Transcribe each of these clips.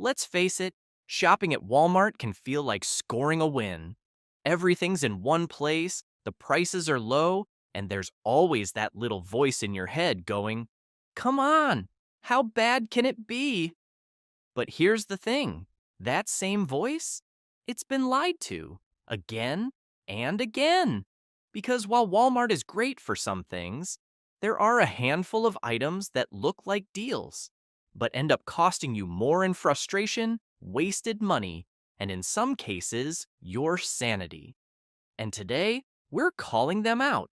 Let's face it, shopping at Walmart can feel like scoring a win. Everything's in one place, the prices are low, and there's always that little voice in your head going, "Come on, how bad can it be?" But here's the thing, that same voice, it's been lied to again and again. Because while Walmart is great for some things, there are a handful of items that look like deals, but end up costing you more in frustration, wasted money, and in some cases, your sanity. And today, we're calling them out.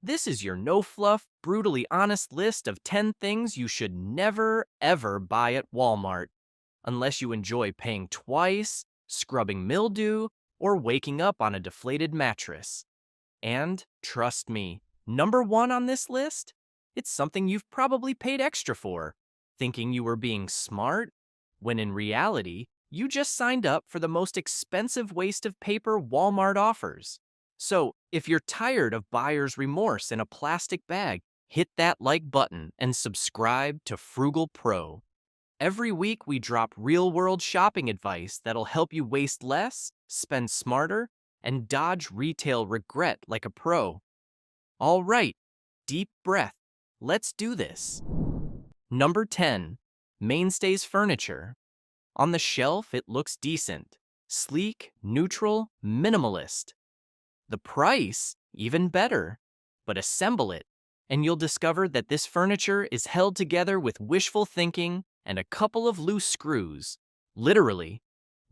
This is your no-fluff, brutally honest list of 10 things you should never, ever buy at Walmart, unless you enjoy paying twice, scrubbing mildew, or waking up on a deflated mattress. And, trust me, number one on this list? It's something you've probably paid extra for, thinking you were being smart, when in reality, you just signed up for the most expensive waste of paper Walmart offers. So, if you're tired of buyer's remorse in a plastic bag, hit that like button and subscribe to Frugal Pro. Every week, we drop real-world shopping advice that'll help you waste less, spend smarter, and dodge retail regret like a pro. All right, deep breath. Let's do this. Number 10. Mainstays Furniture. On the shelf, it looks decent. Sleek, neutral, minimalist. The price, even better. But assemble it, and you'll discover that this furniture is held together with wishful thinking and a couple of loose screws. Literally,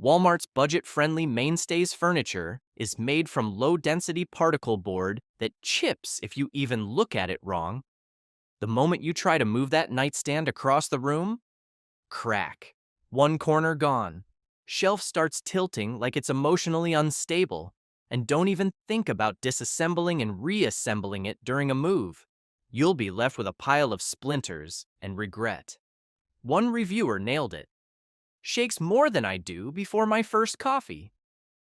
Walmart's budget-friendly Mainstays furniture is made from low-density particle board that chips if you even look at it wrong. The moment you try to move that nightstand across the room, crack. One corner gone. Shelf starts tilting like it's emotionally unstable, and don't even think about disassembling and reassembling it during a move. You'll be left with a pile of splinters and regret. One reviewer nailed it. Shakes more than I do before my first coffee.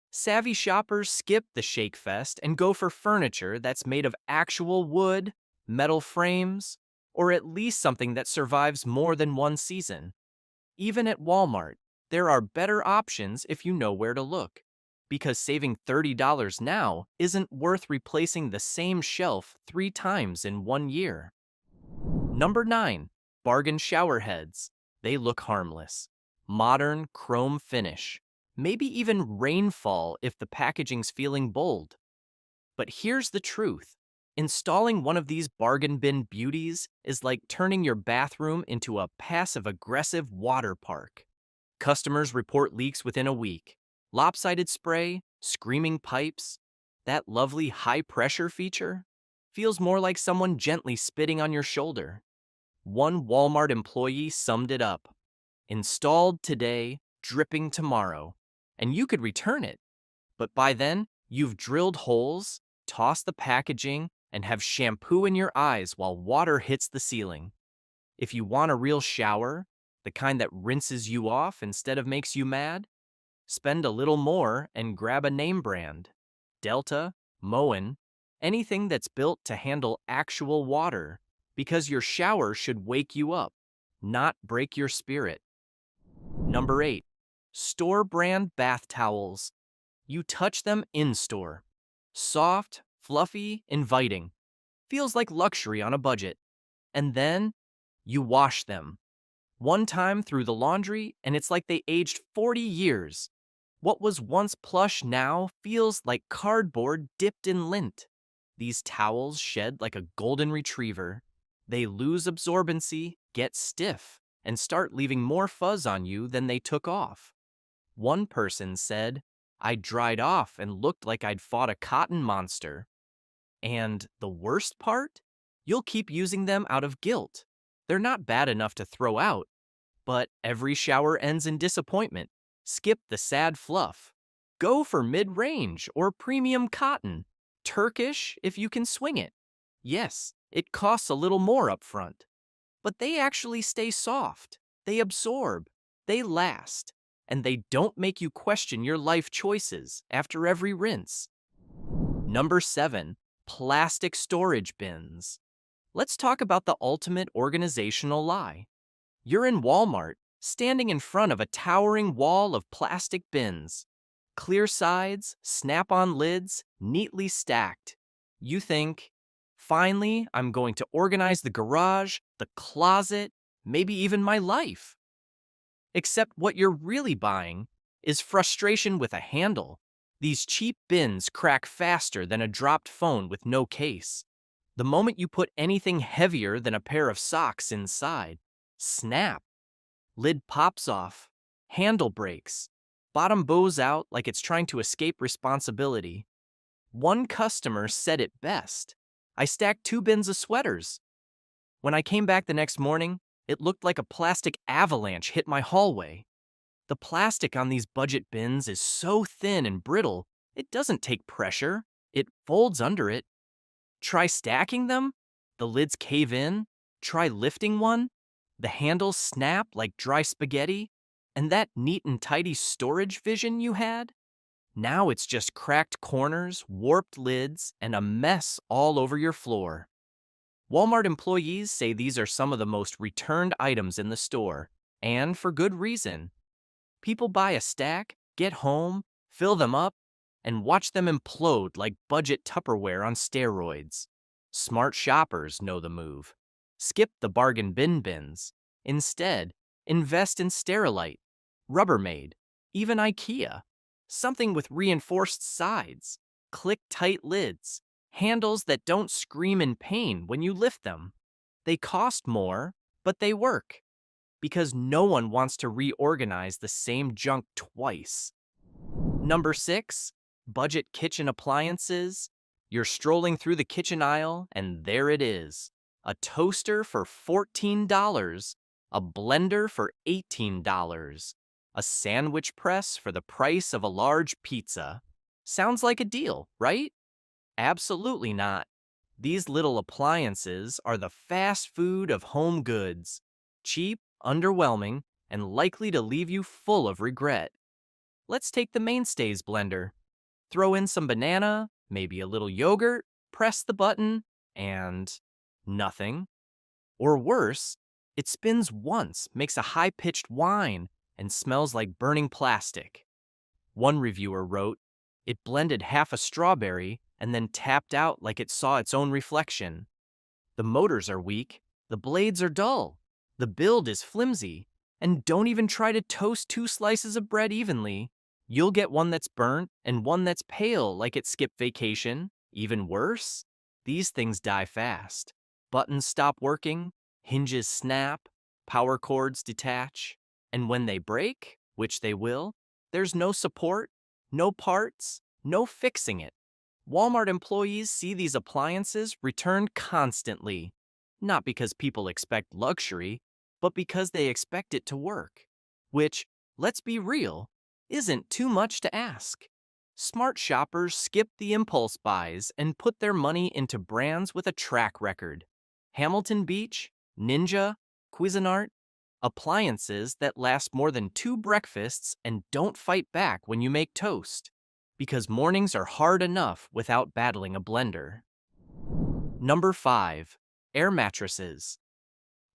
Savvy shoppers skip the shake fest and go for furniture that's made of actual wood, metal frames, or at least something that survives more than one season. Even at Walmart, there are better options if you know where to look, because saving $30 now isn't worth replacing the same shelf 3 times in 1 year. Number 9. Bargain showerheads. They look harmless. Modern chrome finish. Maybe even rainfall if the packaging's feeling bold. But here's the truth. Installing one of these bargain bin beauties is like turning your bathroom into a passive-aggressive water park. Customers report leaks within a week. Lopsided spray, screaming pipes, that lovely high-pressure feature feels more like someone gently spitting on your shoulder. One Walmart employee summed it up. Installed today, dripping tomorrow. And you could return it. But by then, you've drilled holes, tossed the packaging, and have shampoo in your eyes while water hits the ceiling. If you want a real shower, the kind that rinses you off instead of makes you mad, spend a little more and grab a name brand. Delta, Moen, anything that's built to handle actual water, because your shower should wake you up, not break your spirit. Number 8. Store brand bath towels. You touch them in-store. Soft, fluffy, inviting. Feels like luxury on a budget. And then, you wash them. One time through the laundry, and it's like they aged 40 years. What was once plush now feels like cardboard dipped in lint. These towels shed like a golden retriever. They lose absorbency, get stiff, and start leaving more fuzz on you than they took off. One person said, "I dried off and looked like I'd fought a cotton monster." And the worst part? You'll keep using them out of guilt. They're not bad enough to throw out, but every shower ends in disappointment. Skip the sad fluff. Go for mid-range or premium cotton. Turkish if you can swing it. Yes, it costs a little more up front, but they actually stay soft. They absorb. They last. And they don't make you question your life choices after every rinse. Number 7. Plastic storage bins. Let's talk about the ultimate organizational lie. You're in Walmart, standing in front of a towering wall of plastic bins. Clear sides, snap-on lids, neatly stacked. You think, finally, I'm going to organize the garage, the closet, maybe even my life. Except what you're really buying is frustration with a handle. These cheap bins crack faster than a dropped phone with no case. The moment you put anything heavier than a pair of socks inside, snap. Lid pops off, handle breaks, bottom bows out like it's trying to escape responsibility. One customer said it best. I stacked 2 bins of sweaters. When I came back the next morning, it looked like a plastic avalanche hit my hallway. The plastic on these budget bins is so thin and brittle, it doesn't take pressure, it folds under it. Try stacking them? The lids cave in. Try lifting one? The handles snap like dry spaghetti? And that neat and tidy storage vision you had? Now it's just cracked corners, warped lids, and a mess all over your floor. Walmart employees say these are some of the most returned items in the store, and for good reason. People buy a stack, get home, fill them up, and watch them implode like budget Tupperware on steroids. Smart shoppers know the move. Skip the bargain bins. Instead, invest in Sterilite, Rubbermaid, even IKEA. Something with reinforced sides, click-tight lids, handles that don't scream in pain when you lift them. They cost more, but they work. Because no one wants to reorganize the same junk twice. Number 6, budget kitchen appliances. You're strolling through the kitchen aisle, and there it is. A toaster for $14, a blender for $18, a sandwich press for the price of a large pizza. Sounds like a deal, right? Absolutely not. These little appliances are the fast food of home goods. Cheap, underwhelming, and likely to leave you full of regret. Let's take the mainstays blender. Throw in some banana, maybe a little yogurt, press the button, and nothing. Or worse, it spins once, makes a high-pitched whine, and smells like burning plastic. One reviewer wrote, "It blended half a strawberry and then tapped out like it saw its own reflection. The motors are weak, the blades are dull, the build is flimsy, and don't even try to toast 2 slices of bread evenly. You'll get one that's burnt and one that's pale like it skipped vacation. Even worse, these things die fast. Buttons stop working, hinges snap, power cords detach, and when they break, which they will, there's no support, no parts, no fixing it. Walmart employees see these appliances returned constantly, not because people expect luxury, but because they expect it to work, which, let's be real, isn't too much to ask. Smart shoppers skip the impulse buys and put their money into brands with a track record. Hamilton Beach, Ninja, Cuisinart, appliances that last more than 2 breakfasts and don't fight back when you make toast. Because mornings are hard enough without battling a blender. Number 5, air mattresses.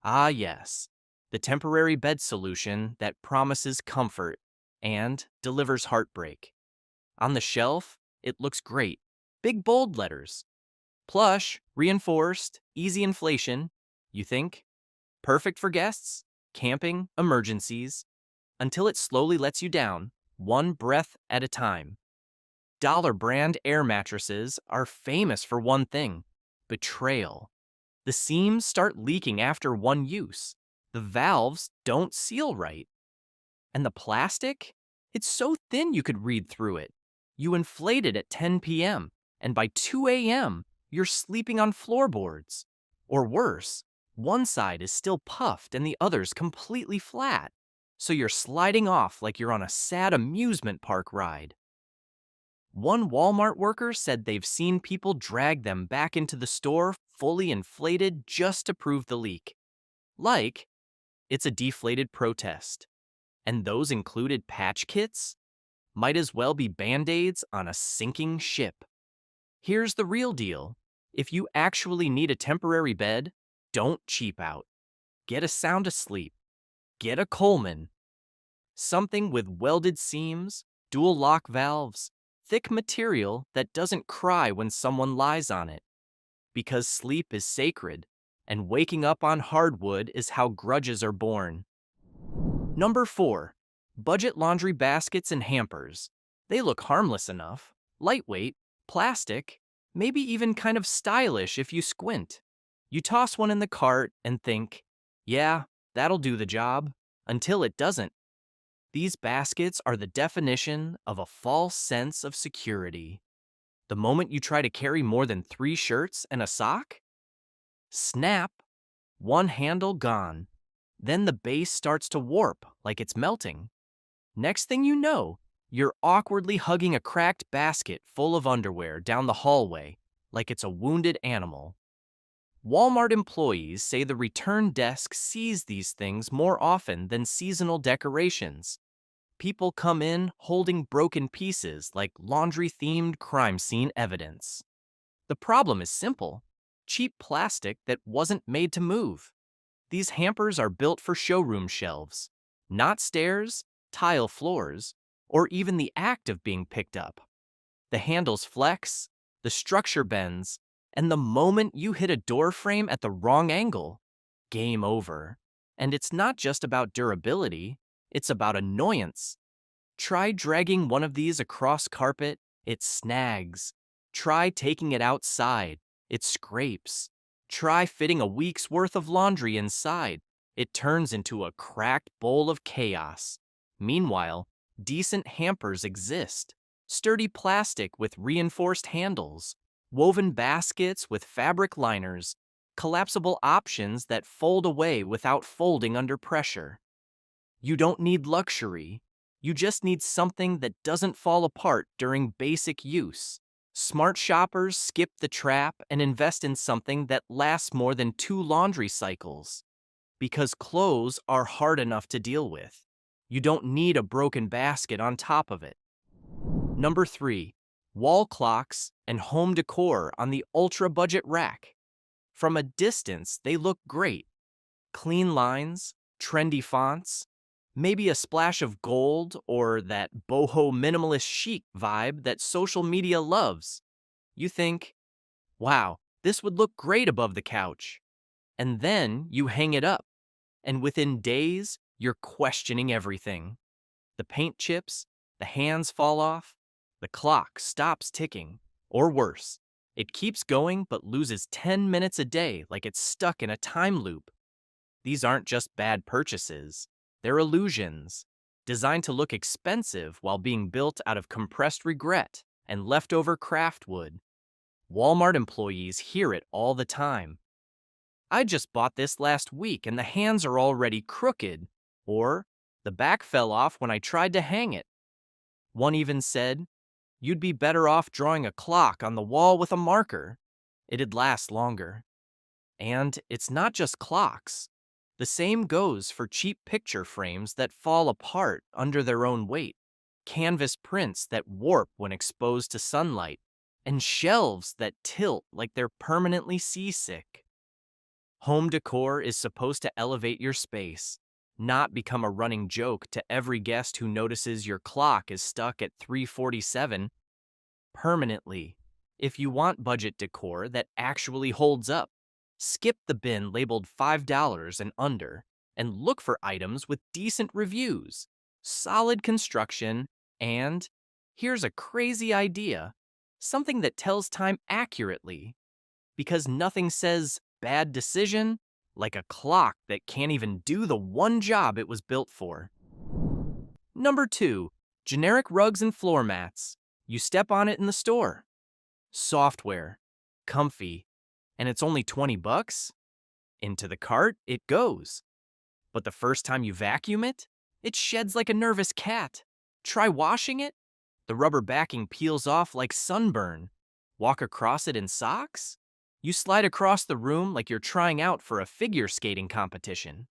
Ah yes, the temporary bed solution that promises comfort and delivers heartbreak. On the shelf, it looks great. Big bold letters. Plush, reinforced, easy inflation. You think? Perfect for guests, camping, emergencies. Until it slowly lets you down, one breath at a time. Dollar brand air mattresses are famous for one thing: betrayal. The seams start leaking after one use. The valves don't seal right. And the plastic? It's so thin you could read through it. You inflate it at 10 p.m., and by 2 a.m., you're sleeping on floorboards. Or worse, one side is still puffed and the other's completely flat. So you're sliding off like you're on a sad amusement park ride. One Walmart worker said they've seen people drag them back into the store fully inflated just to prove the leak. Like, it's a deflated protest. And those included patch kits? Might as well be Band-Aids on a sinking ship. Here's the real deal. If you actually need a temporary bed, don't cheap out. Get a sound asleep. Get a Coleman. Something with welded seams, dual lock valves, thick material that doesn't cry when someone lies on it. Because sleep is sacred, and waking up on hardwood is how grudges are born. Number 4. Budget laundry baskets and hampers. They look harmless enough, lightweight, plastic, maybe even kind of stylish if you squint. You toss one in the cart and think, yeah, that'll do the job, until it doesn't. These baskets are the definition of a false sense of security. The moment you try to carry more than 3 shirts and a sock, snap, one handle gone. Then the base starts to warp like it's melting. Next thing you know, you're awkwardly hugging a cracked basket full of underwear down the hallway like it's a wounded animal. Walmart employees say the return desk sees these things more often than seasonal decorations. People come in holding broken pieces like laundry-themed crime scene evidence. The problem is simple: cheap plastic that wasn't made to move. These hampers are built for showroom shelves, not stairs, tile floors, or even the act of being picked up. The handles flex, the structure bends, and the moment you hit a door frame at the wrong angle, game over. And it's not just about durability, it's about annoyance. Try dragging one of these across carpet, it snags. Try taking it outside, it scrapes. Try fitting a week's worth of laundry inside, it turns into a cracked bowl of chaos. Meanwhile, decent hampers exist. Sturdy plastic with reinforced handles, woven baskets with fabric liners, collapsible options that fold away without folding under pressure. You don't need luxury. You just need something that doesn't fall apart during basic use. Smart shoppers skip the trap and invest in something that lasts more than 2 laundry cycles. Because clothes are hard enough to deal with. You don't need a broken basket on top of it. Number 3. Wall clocks and home decor on the ultra-budget rack. From a distance, they look great. Clean lines, trendy fonts, maybe a splash of gold or that boho minimalist chic vibe that social media loves. You think, wow, this would look great above the couch. And then you hang it up, and within days, you're questioning everything. The paint chips, the hands fall off, the clock stops ticking, or worse, it keeps going but loses 10 minutes a day like it's stuck in a time loop. These aren't just bad purchases. They're illusions, designed to look expensive while being built out of compressed regret and leftover craft wood. Walmart employees hear it all the time. I just bought this last week and the hands are already crooked, or the back fell off when I tried to hang it. One even said, you'd be better off drawing a clock on the wall with a marker. It'd last longer. And it's not just clocks. The same goes for cheap picture frames that fall apart under their own weight, canvas prints that warp when exposed to sunlight, and shelves that tilt like they're permanently seasick. Home decor is supposed to elevate your space, not become a running joke to every guest who notices your clock is stuck at 3:47 permanently. If you want budget decor that actually holds up, skip the bin labeled $5 and under, and look for items with decent reviews, solid construction, and, here's a crazy idea, something that tells time accurately. Because nothing says bad decision like a clock that can't even do the one job it was built for. Number 2. Generic rugs and floor mats. You step on it in the store. Software, comfy, and it's only $20? Into the cart it goes. But the first time you vacuum it, it sheds like a nervous cat. Try washing it, the rubber backing peels off like sunburn. Walk across it in socks? You slide across the room like you're trying out for a figure skating competition.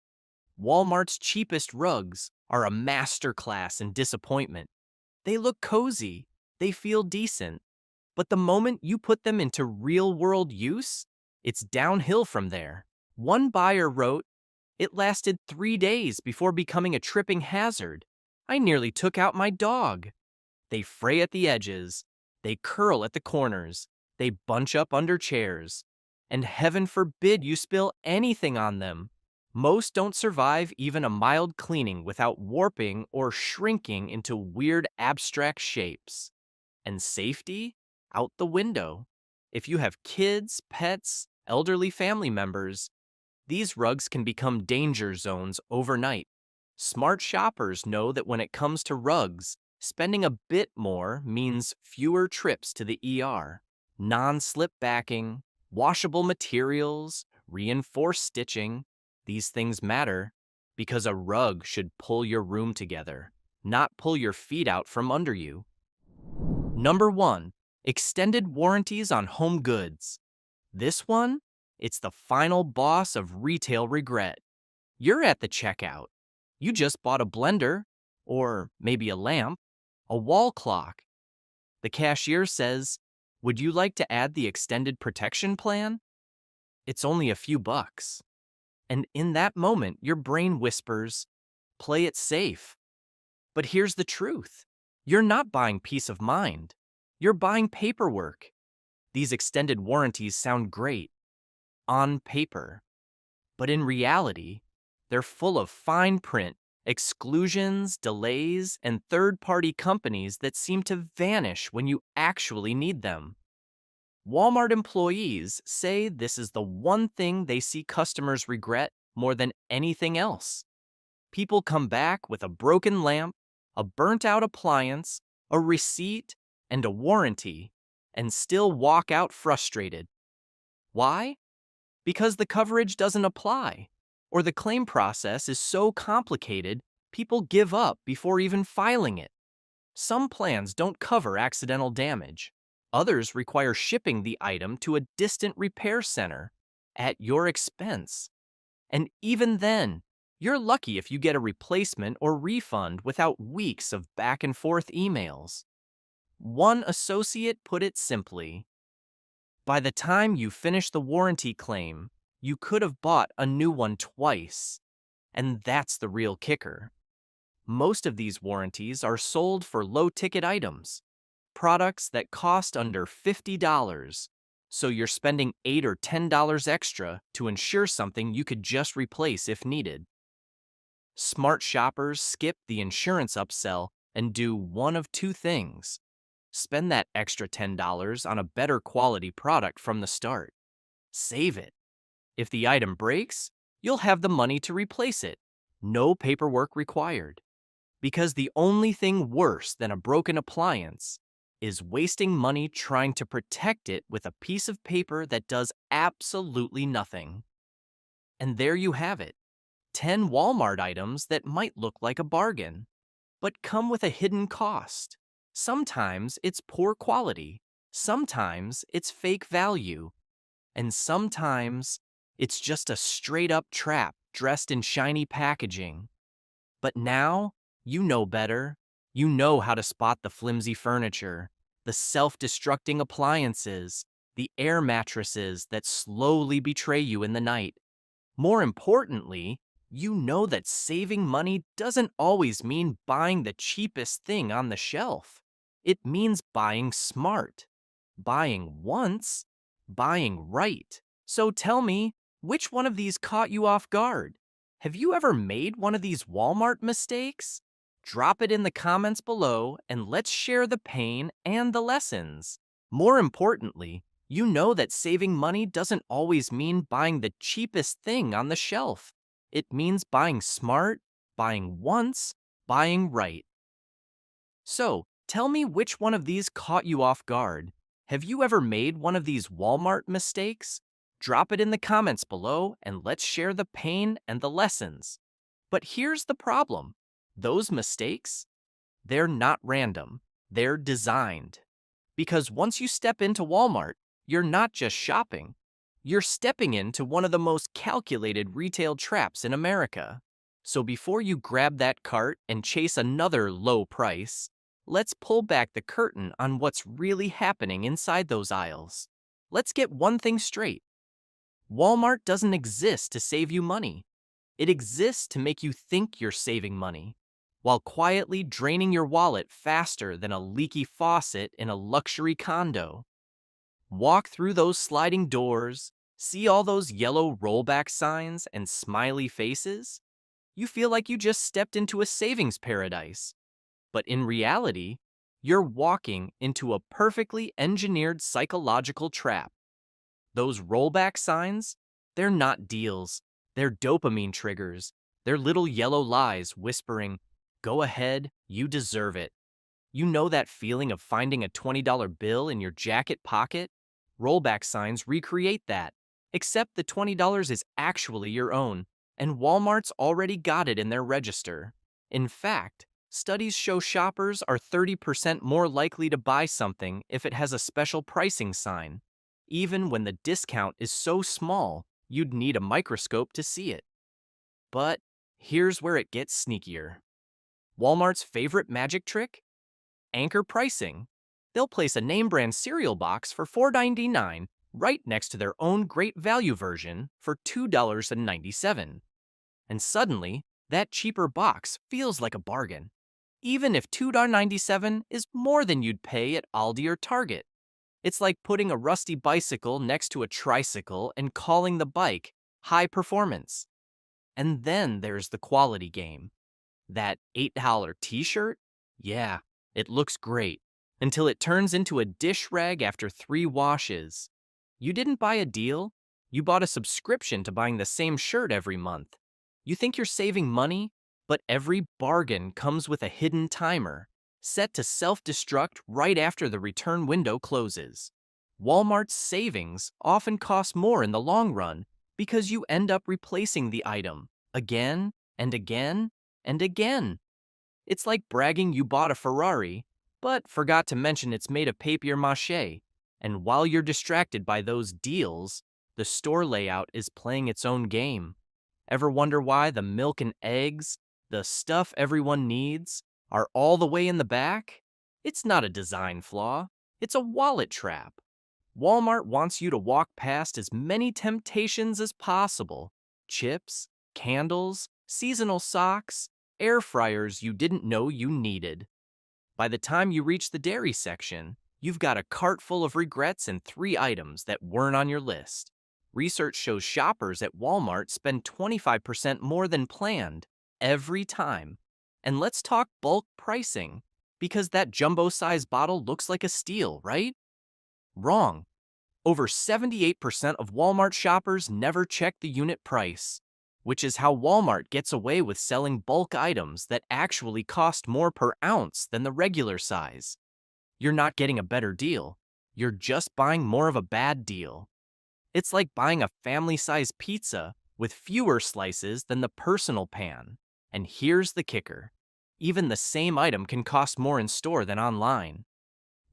Walmart's cheapest rugs are a masterclass in disappointment. They look cozy, they feel decent, but the moment you put them into real-world use, it's downhill from there. One buyer wrote, It lasted 3 days before becoming a tripping hazard. I nearly took out my dog. They fray at the edges, they curl at the corners, they bunch up under chairs, and heaven forbid you spill anything on them. Most don't survive even a mild cleaning without warping or shrinking into weird abstract shapes. And safety? Out the window. If you have kids, pets, elderly family members, these rugs can become danger zones overnight. Smart shoppers know that when it comes to rugs, spending a bit more means fewer trips to the ER. Non-slip backing, washable materials, reinforced stitching, these things matter because a rug should pull your room together, not pull your feet out from under you. Number 1. Extended warranties on home goods. This one, it's the final boss of retail regret. You're at the checkout. You just bought a blender, or maybe a lamp, a wall clock. The cashier says, "Would you like to add the extended protection plan?" It's only a few bucks. And in that moment, your brain whispers, "Play it safe." But here's the truth. You're not buying peace of mind. You're buying paperwork. These extended warranties sound great on paper, but in reality, they're full of fine print, exclusions, delays, and third-party companies that seem to vanish when you actually need them. Walmart employees say this is the one thing they see customers regret more than anything else. People come back with a broken lamp, a burnt-out appliance, a receipt, and a warranty, and still walk out frustrated. Why? Because the coverage doesn't apply, or the claim process is so complicated, people give up before even filing it. Some plans don't cover accidental damage. Others require shipping the item to a distant repair center at your expense. And even then, you're lucky if you get a replacement or refund without weeks of back and forth emails. One associate put it simply: by the time you finish the warranty claim, you could have bought a new one twice. And that's the real kicker. Most of these warranties are sold for low-ticket items, products that cost under $50, so you're spending $8 or $10 extra to ensure something you could just replace if needed. Smart shoppers skip the insurance upsell and do one of two things. Spend that extra $10 on a better quality product from the start. Save it. If the item breaks, you'll have the money to replace it. No paperwork required. Because the only thing worse than a broken appliance is wasting money trying to protect it with a piece of paper that does absolutely nothing. And there you have it. 10 Walmart items that might look like a bargain, but come with a hidden cost. Sometimes it's poor quality, sometimes it's fake value, and sometimes it's just a straight-up trap dressed in shiny packaging. But now, you know better. You know how to spot the flimsy furniture, the self-destructing appliances, the air mattresses that slowly betray you in the night. More importantly, you know that saving money doesn't always mean buying the cheapest thing on the shelf. It means buying smart, buying once, buying right. So tell me, which one of these caught you off guard? Have you ever made one of these Walmart mistakes? Drop it in the comments below and let's share the pain and the lessons. More importantly, you know that saving money doesn't always mean buying the cheapest thing on the shelf. It means buying smart, buying once, buying right. So, tell me which one of these caught you off guard. Have you ever made one of these Walmart mistakes? Drop it in the comments below and let's share the pain and the lessons. But here's the problem. Those mistakes, they're not random. They're designed. Because once you step into Walmart, you're not just shopping. You're stepping into one of the most calculated retail traps in America. So before you grab that cart and chase another low price, let's pull back the curtain on what's really happening inside those aisles. Let's get one thing straight. Walmart doesn't exist to save you money. It exists to make you think you're saving money, while quietly draining your wallet faster than a leaky faucet in a luxury condo. Walk through those sliding doors, see all those yellow rollback signs and smiley faces. You feel like you just stepped into a savings paradise. But in reality, you're walking into a perfectly engineered psychological trap. Those rollback signs, they're not deals. They're dopamine triggers. They're little yellow lies whispering, "Go ahead, you deserve it." You know that feeling of finding a $20 bill in your jacket pocket? Rollback signs recreate that, except the $20 is actually your own, and Walmart's already got it in their register. In fact, studies show shoppers are 30% more likely to buy something if it has a special pricing sign, even when the discount is so small you'd need a microscope to see it. But here's where it gets sneakier. Walmart's favorite magic trick? Anchor pricing. They'll place a name brand cereal box for $4.99 right next to their own great value version for $2.97. And suddenly, that cheaper box feels like a bargain, even if $2.97 is more than you'd pay at Aldi or Target. It's like putting a rusty bicycle next to a tricycle and calling the bike high performance. And then there's the quality game. That $8 t-shirt? Yeah, it looks great, until it turns into a dish rag after 3 washes. You didn't buy a deal, you bought a subscription to buying the same shirt every month. You think you're saving money, but every bargain comes with a hidden timer, set to self-destruct right after the return window closes. Walmart's savings often cost more in the long run because you end up replacing the item again and again and again. It's like bragging you bought a Ferrari, but forgot to mention it's made of papier-mâché. And while you're distracted by those deals, the store layout is playing its own game. Ever wonder why the milk and eggs, the stuff everyone needs, are all the way in the back? It's not a design flaw, it's a wallet trap. Walmart wants you to walk past as many temptations as possible. Chips, candles, seasonal socks, air fryers you didn't know you needed. By the time you reach the dairy section, you've got a cart full of regrets and 3 items that weren't on your list. Research shows shoppers at Walmart spend 25% more than planned every time. And let's talk bulk pricing, because that jumbo-size bottle looks like a steal, right? Wrong. Over 78% of Walmart shoppers never check the unit price, which is how Walmart gets away with selling bulk items that actually cost more per ounce than the regular size. You're not getting a better deal. You're just buying more of a bad deal. It's like buying a family-sized pizza with fewer slices than the personal pan. And here's the kicker. Even the same item can cost more in store than online.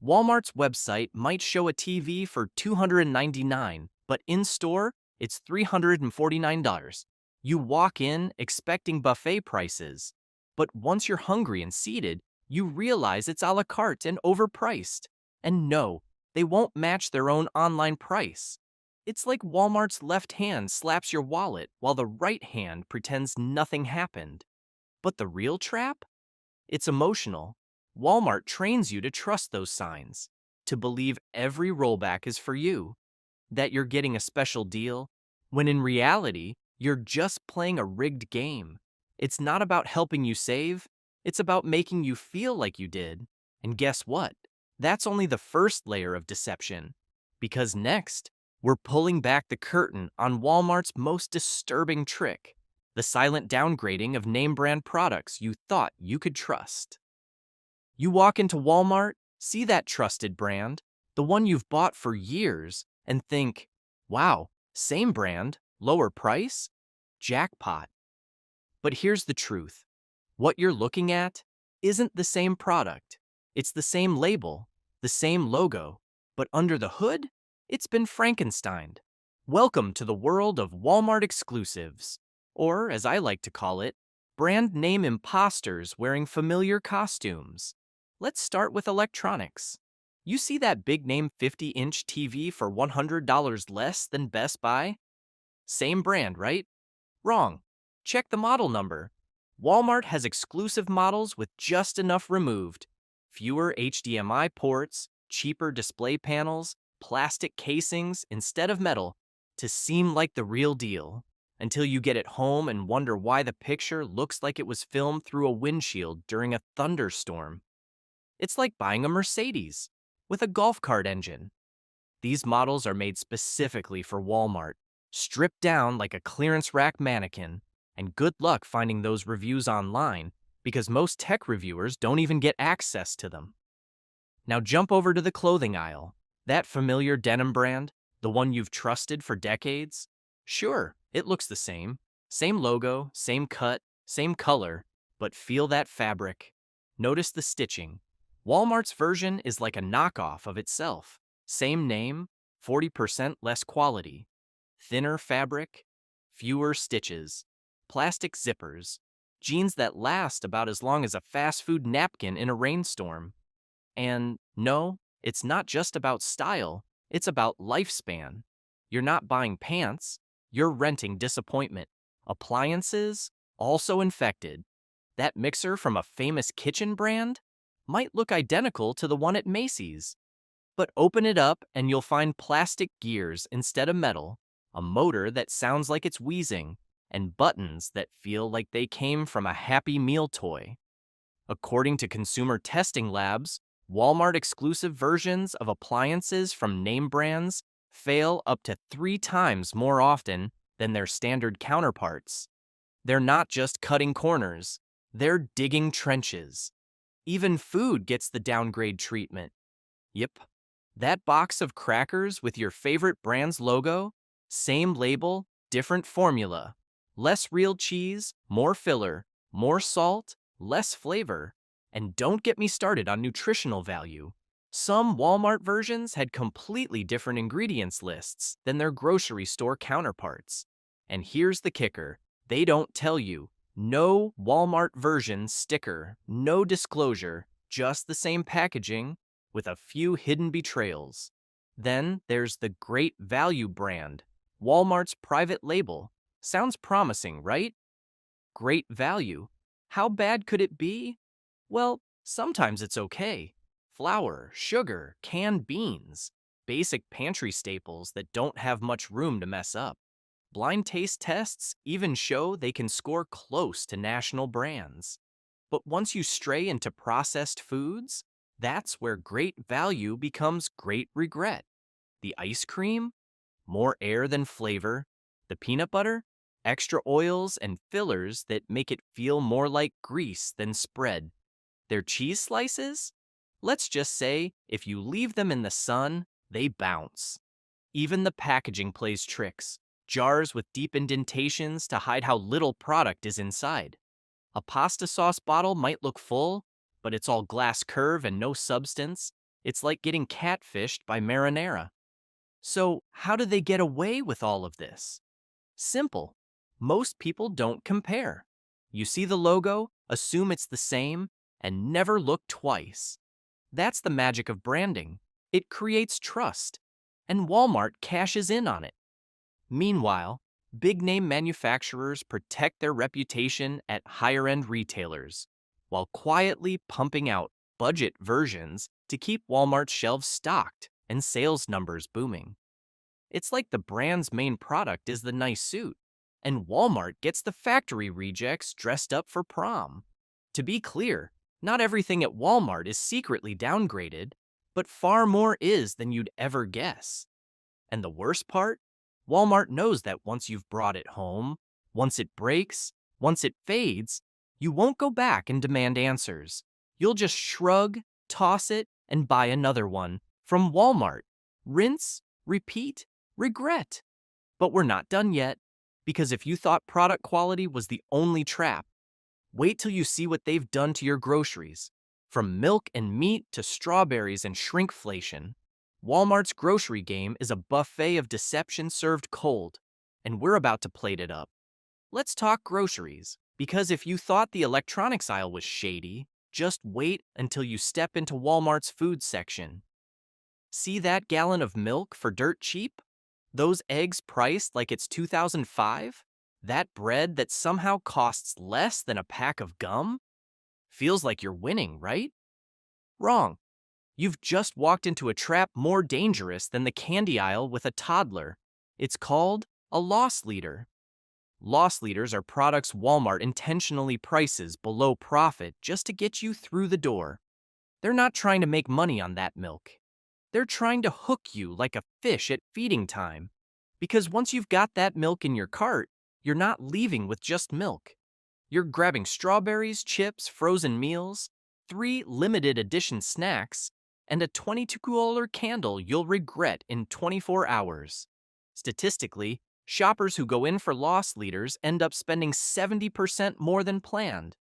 Walmart's website might show a TV for $299, but in-store, it's $349. You walk in expecting buffet prices, but once you're hungry and seated, you realize it's a la carte and overpriced. And no, they won't match their own online price. It's like Walmart's left hand slaps your wallet while the right hand pretends nothing happened. But the real trap? It's emotional. Walmart trains you to trust those signs, to believe every rollback is for you, that you're getting a special deal, when in reality, you're just playing a rigged game. It's not about helping you save, it's about making you feel like you did. And guess what? That's only the first layer of deception. Because next, we're pulling back the curtain on Walmart's most disturbing trick, the silent downgrading of name brand products you thought you could trust. You walk into Walmart, see that trusted brand, the one you've bought for years, and think, wow, same brand, lower price? Jackpot. But here's the truth. What you're looking at isn't the same product. It's the same label, the same logo, but under the hood, it's been Frankensteined. Welcome to the world of Walmart exclusives, or as I like to call it, brand name imposters wearing familiar costumes. Let's start with electronics. You see that big name 50-inch TV for $100 less than Best Buy? Same brand, right? Wrong. Check the model number. Walmart has exclusive models with just enough removed. Fewer HDMI ports, cheaper display panels, plastic casings instead of metal to seem like the real deal. Until you get it home and wonder why the picture looks like it was filmed through a windshield during a thunderstorm. It's like buying a Mercedes with a golf cart engine. These models are made specifically for Walmart, stripped down like a clearance rack mannequin, and good luck finding those reviews online because most tech reviewers don't even get access to them. Now jump over to the clothing aisle. That familiar denim brand, the one you've trusted for decades? Sure, it looks the same. Same logo, same cut, same color, but feel that fabric. Notice the stitching. Walmart's version is like a knockoff of itself. Same name, 40% less quality. Thinner fabric, fewer stitches. Plastic zippers. Jeans that last about as long as a fast food napkin in a rainstorm. And no, it's not just about style, it's about lifespan. You're not buying pants, you're renting disappointment. Appliances, also infected. That mixer from a famous kitchen brand might look identical to the one at Macy's. But open it up and you'll find plastic gears instead of metal, a motor that sounds like it's wheezing, and buttons that feel like they came from a Happy Meal toy. According to consumer testing labs, Walmart exclusive versions of appliances from name brands fail up to 3 times more often than their standard counterparts. They're not just cutting corners, they're digging trenches. Even food gets the downgrade treatment. Yep, that box of crackers with your favorite brand's logo, same label, different formula. Less real cheese, more filler, more salt, less flavor. And don't get me started on nutritional value. Some Walmart versions had completely different ingredients lists than their grocery store counterparts. And here's the kicker. They don't tell you. No Walmart version sticker, no disclosure, just the same packaging with a few hidden betrayals. Then there's the Great Value brand, Walmart's private label. Sounds promising, right? Great value. How bad could it be? Well, sometimes it's okay. Flour, sugar, canned beans. Basic pantry staples that don't have much room to mess up. Blind taste tests even show they can score close to national brands. But once you stray into processed foods, that's where great value becomes great regret. The ice cream? More air than flavor. The peanut butter? Extra oils and fillers that make it feel more like grease than spread. Their cheese slices? Let's just say, if you leave them in the sun, they bounce. Even the packaging plays tricks. Jars with deep indentations to hide how little product is inside. A pasta sauce bottle might look full, but it's all glass curve and no substance. It's like getting catfished by marinara. So, how do they get away with all of this? Simple. Most people don't compare. You see the logo, assume it's the same, and never look twice. That's the magic of branding. It creates trust, and Walmart cashes in on it. Meanwhile, big-name manufacturers protect their reputation at higher-end retailers, while quietly pumping out budget versions to keep Walmart's shelves stocked and sales numbers booming. It's like the brand's main product is the nice suit, and Walmart gets the factory rejects dressed up for prom. To be clear, not everything at Walmart is secretly downgraded, but far more is than you'd ever guess. And the worst part? Walmart knows that once you've brought it home, once it breaks, once it fades, you won't go back and demand answers. You'll just shrug, toss it, and buy another one from Walmart. Rinse, repeat, regret. But we're not done yet, because if you thought product quality was the only trap, wait till you see what they've done to your groceries. From milk and meat to strawberries and shrinkflation, Walmart's grocery game is a buffet of deception served cold, and we're about to plate it up. Let's talk groceries, because if you thought the electronics aisle was shady, just wait until you step into Walmart's food section. See that gallon of milk for dirt cheap? Those eggs priced like it's 2005? That bread that somehow costs less than a pack of gum? Feels like you're winning, right? Wrong. You've just walked into a trap more dangerous than the candy aisle with a toddler. It's called a loss leader. Loss leaders are products Walmart intentionally prices below profit just to get you through the door. They're not trying to make money on that milk. They're trying to hook you like a fish at feeding time. Because once you've got that milk in your cart, you're not leaving with just milk. You're grabbing strawberries, chips, frozen meals, 3 limited edition snacks, and a $22 candle you'll regret in 24 hours. Statistically, shoppers who go in for loss leaders end up spending 70% more than planned.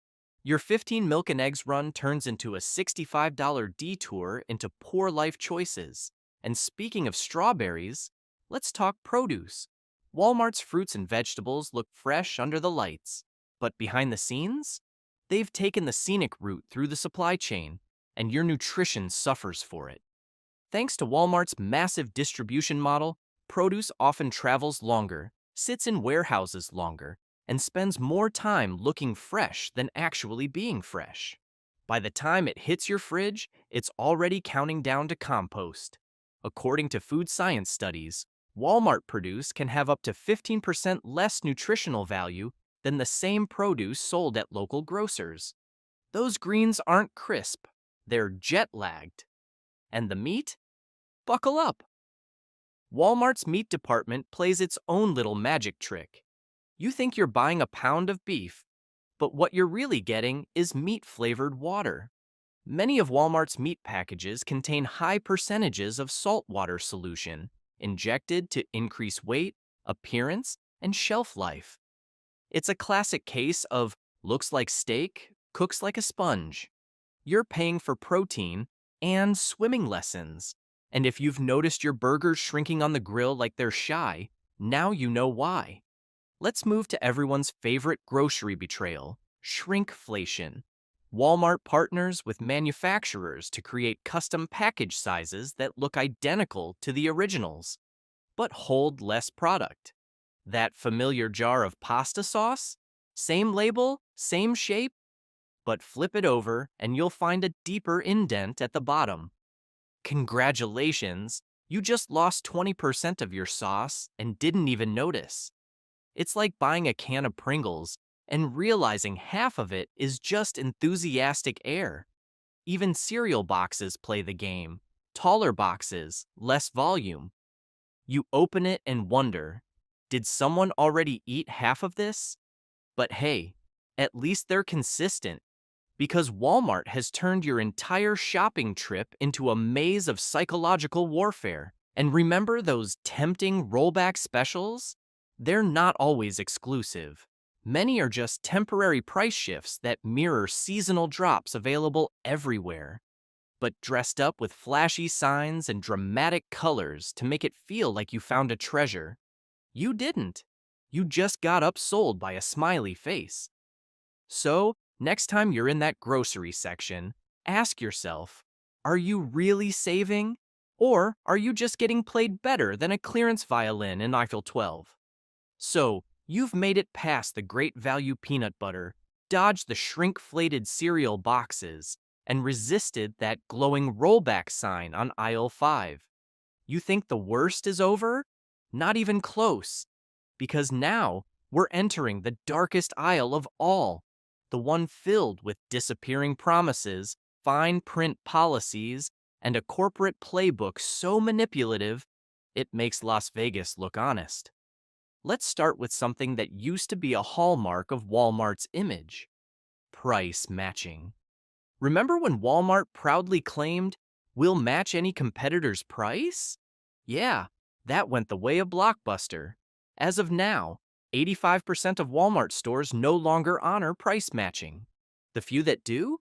Your 15 milk and eggs run turns into a $65 detour into poor life choices. And speaking of strawberries, let's talk produce. Walmart's fruits and vegetables look fresh under the lights, but behind the scenes, they've taken the scenic route through the supply chain, and your nutrition suffers for it. Thanks to Walmart's massive distribution model, produce often travels longer, sits in warehouses longer, and spends more time looking fresh than actually being fresh. By the time it hits your fridge, it's already counting down to compost. According to food science studies, Walmart produce can have up to 15% less nutritional value than the same produce sold at local grocers. Those greens aren't crisp, they're jet-lagged. And the meat? Buckle up! Walmart's meat department plays its own little magic trick. You think you're buying a pound of beef, but what you're really getting is meat-flavored water. Many of Walmart's meat packages contain high percentages of saltwater solution, injected to increase weight, appearance, and shelf life. It's a classic case of looks like steak, cooks like a sponge. You're paying for protein and swimming lessons. And if you've noticed your burgers shrinking on the grill like they're shy, now you know why. Let's move to everyone's favorite grocery betrayal, shrinkflation. Walmart partners with manufacturers to create custom package sizes that look identical to the originals, but hold less product. That familiar jar of pasta sauce? Same label, same shape, but flip it over and you'll find a deeper indent at the bottom. Congratulations, you just lost 20% of your sauce and didn't even notice. It's like buying a can of Pringles and realizing half of it is just enthusiastic air. Even cereal boxes play the game. Taller boxes, less volume. You open it and wonder, did someone already eat half of this? But hey, at least they're consistent, because Walmart has turned your entire shopping trip into a maze of psychological warfare. And remember those tempting rollback specials? They're not always exclusive. Many are just temporary price shifts that mirror seasonal drops available everywhere, but dressed up with flashy signs and dramatic colors to make it feel like you found a treasure. You didn't. You just got upsold by a smiley face. So, next time you're in that grocery section, ask yourself, are you really saving? Or are you just getting played better than a clearance violin in Eiffel 12? So, you've made it past the great value peanut butter, dodged the shrinkflated cereal boxes, and resisted that glowing rollback sign on aisle 5. You think the worst is over? Not even close. Because now, we're entering the darkest aisle of all, the one filled with disappearing promises, fine print policies, and a corporate playbook so manipulative, it makes Las Vegas look honest. Let's start with something that used to be a hallmark of Walmart's image: price matching. Remember when Walmart proudly claimed, "We'll match any competitor's price"? Yeah, that went the way of Blockbuster. As of now, 85% of Walmart stores no longer honor price matching. The few that do?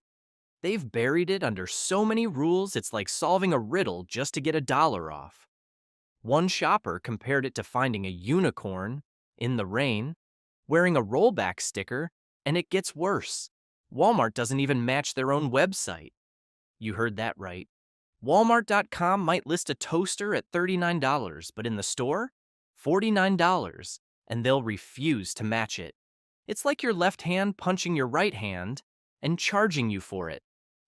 They've buried it under so many rules it's like solving a riddle just to get $1 off. One shopper compared it to finding a unicorn in the rain, wearing a rollback sticker, and it gets worse. Walmart doesn't even match their own website. You heard that right. Walmart.com might list a toaster at $39, but in the store, $49. and they'll refuse to match it. It's like your left hand punching your right hand and charging you for it.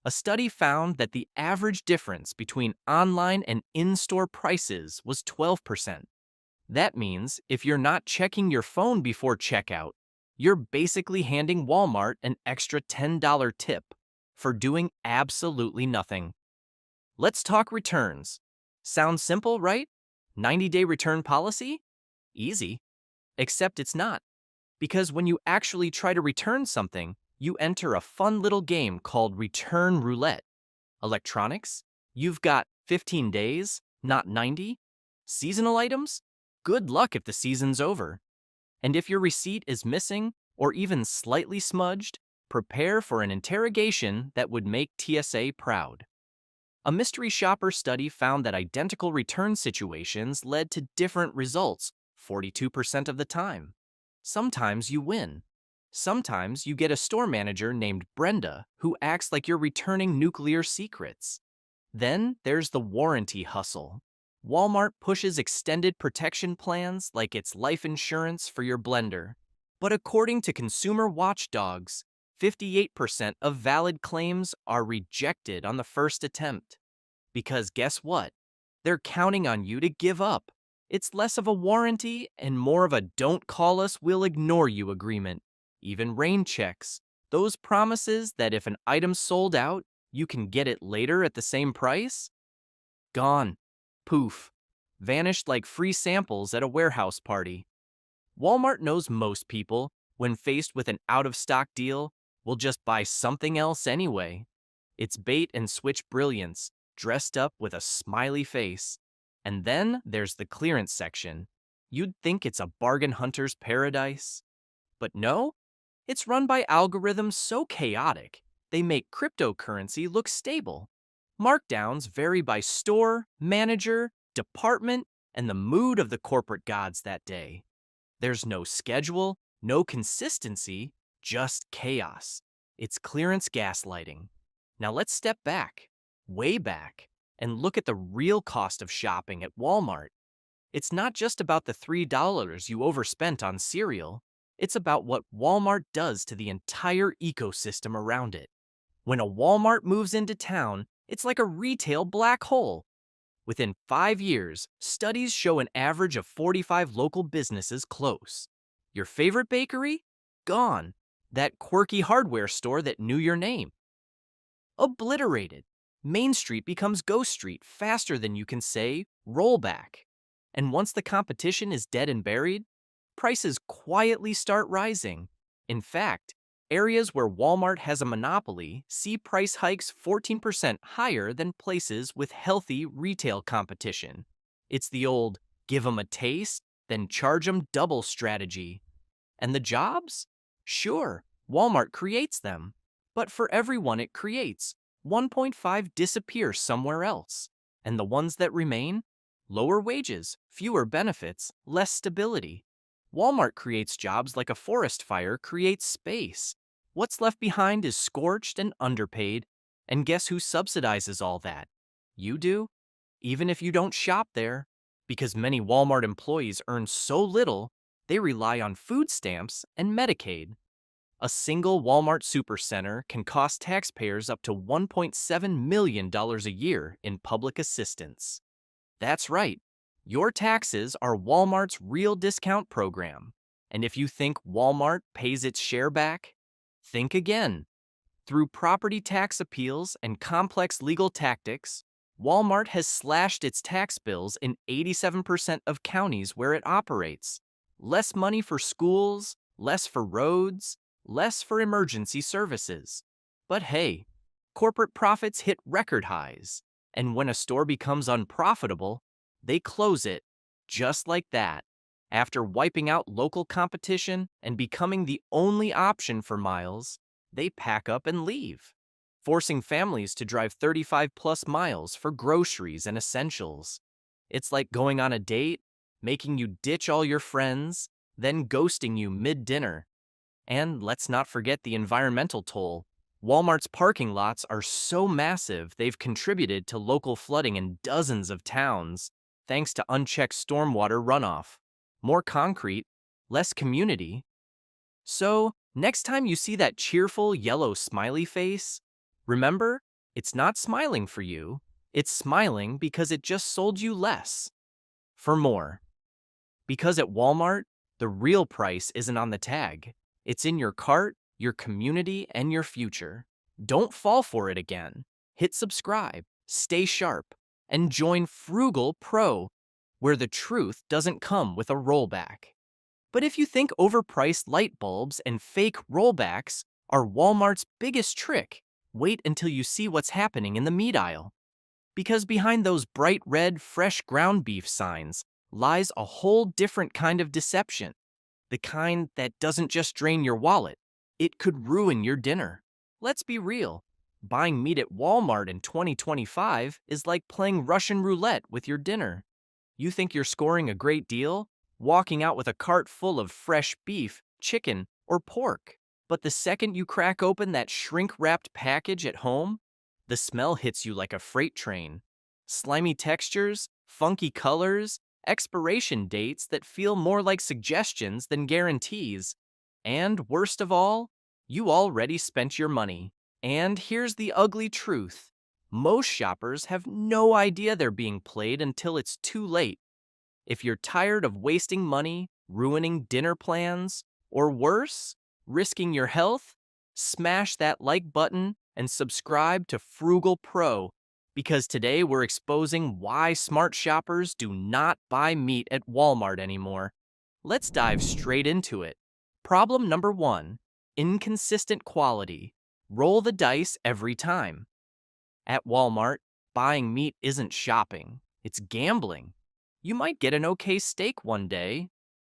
A study found that the average difference between online and in-store prices was 12%. That means if you're not checking your phone before checkout, you're basically handing Walmart an extra $10 tip for doing absolutely nothing. Let's talk returns. Sounds simple, right? 90-day return policy? Easy. Except it's not. Because when you actually try to return something, you enter a fun little game called Return Roulette. Electronics? You've got 15 days, not 90. Seasonal items? Good luck if the season's over. And if your receipt is missing or even slightly smudged, prepare for an interrogation that would make TSA proud. A mystery shopper study found that identical return situations led to different results 42% of the time. Sometimes you win. Sometimes you get a store manager named Brenda who acts like you're returning nuclear secrets. Then there's the warranty hustle. Walmart pushes extended protection plans like it's life insurance for your blender. But according to consumer watchdogs, 58% of valid claims are rejected on the first attempt. Because guess what? They're counting on you to give up. It's less of a warranty and more of a don't call us, we'll ignore you agreement. Even rain checks. Those promises that if an item's sold out, you can get it later at the same price? Gone. Poof. Vanished like free samples at a warehouse party. Walmart knows most people, when faced with an out-of-stock deal, will just buy something else anyway. It's bait and switch brilliance, dressed up with a smiley face. And then there's the clearance section. You'd think it's a bargain hunter's paradise. But no, it's run by algorithms so chaotic, they make cryptocurrency look stable. Markdowns vary by store, manager, department, and the mood of the corporate gods that day. There's no schedule, no consistency, just chaos. It's clearance gaslighting. Now let's step back, way back, and look at the real cost of shopping at Walmart. It's not just about the $3 you overspent on cereal. It's about what Walmart does to the entire ecosystem around it. When a Walmart moves into town, it's like a retail black hole. Within 5 years, studies show an average of 45 local businesses close. Your favorite bakery? Gone. That quirky hardware store that knew your name? Obliterated. Main Street becomes Ghost Street faster than you can say rollback. And once the competition is dead and buried, prices quietly start rising. In fact, areas where Walmart has a monopoly see price hikes 14% higher than places with healthy retail competition. It's the old give 'em a taste, then charge 'em double strategy. And the jobs? Sure, Walmart creates them. But for everyone it creates, 1.5 disappear somewhere else. And the ones that remain? Lower wages, fewer benefits, less stability. Walmart creates jobs like a forest fire creates space. What's left behind is scorched and underpaid. And guess who subsidizes all that? You do? Even if you don't shop there. Because many Walmart employees earn so little, they rely on food stamps and Medicaid. A single Walmart supercenter can cost taxpayers up to $1.7 million a year in public assistance. That's right. Your taxes are Walmart's real discount program. And if you think Walmart pays its share back, think again. Through property tax appeals and complex legal tactics, Walmart has slashed its tax bills in 87% of counties where it operates. Less money for schools, less for roads, less for emergency services. But hey, corporate profits hit record highs. And when a store becomes unprofitable, they close it, just like that, after wiping out local competition and becoming the only option for miles. They pack up and leave, forcing families to drive 35-plus miles for groceries and essentials. It's like going on a date, making you ditch all your friends, then ghosting you mid-dinner. And let's not forget the environmental toll. Walmart's parking lots are so massive they've contributed to local flooding in dozens of towns, thanks to unchecked stormwater runoff. More concrete, less community. So, next time you see that cheerful yellow smiley face, remember, it's not smiling for you, it's smiling because it just sold you less. For more. Because at Walmart, the real price isn't on the tag. It's in your cart, your community, and your future. Don't fall for it again. Hit subscribe, stay sharp, and join Frugal Pro, where the truth doesn't come with a rollback. But if you think overpriced light bulbs and fake rollbacks are Walmart's biggest trick, wait until you see what's happening in the meat aisle. Because behind those bright red, fresh ground beef signs lies a whole different kind of deception. The kind that doesn't just drain your wallet, it could ruin your dinner. Let's be real. Buying meat at Walmart in 2025 is like playing Russian roulette with your dinner. You think you're scoring a great deal, walking out with a cart full of fresh beef, chicken, or pork. But the second you crack open that shrink-wrapped package at home, the smell hits you like a freight train. Slimy textures, funky colors, expiration dates that feel more like suggestions than guarantees. And worst of all, you already spent your money. And here's the ugly truth. Most shoppers have no idea they're being played until it's too late. If you're tired of wasting money, ruining dinner plans, or worse, risking your health, smash that like button and subscribe to Frugal Pro, because today we're exposing why smart shoppers do not buy meat at Walmart anymore. Let's dive straight into it. Problem number 1, inconsistent quality. Roll the dice every time. At Walmart, buying meat isn't shopping, it's gambling. You might get an okay steak one day.